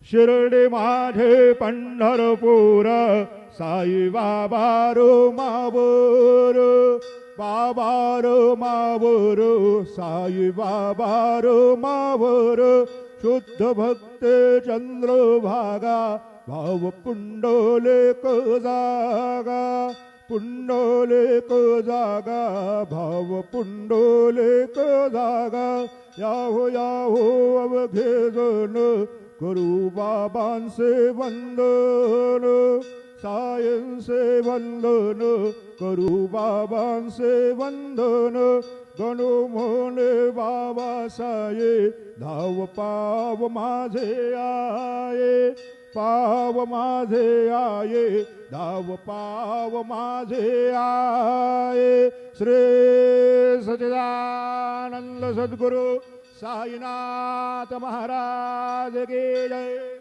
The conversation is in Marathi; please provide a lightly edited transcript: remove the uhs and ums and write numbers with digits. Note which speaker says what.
Speaker 1: शिर्डी माझे पंढरपूर साई बाबा रो मावर बाबा रो मावर साई बाबा रो मावर शुद्ध भक्त चंद्रभागा भाव पुंडलिक जागा पुंडलिक जागा भाव पुंडलिक जागा याहो याहो अवघे जन करू बाबांचे वंदन सायंचे वंदन करू बाबांचे वंदन गणो म्हणे बाबा साये धाव पाव माझे आये पाव माझे आये धाव पाव माझे आये श्री सच्चिदानंद सद्गुरु साईनाथ महाराज की जय।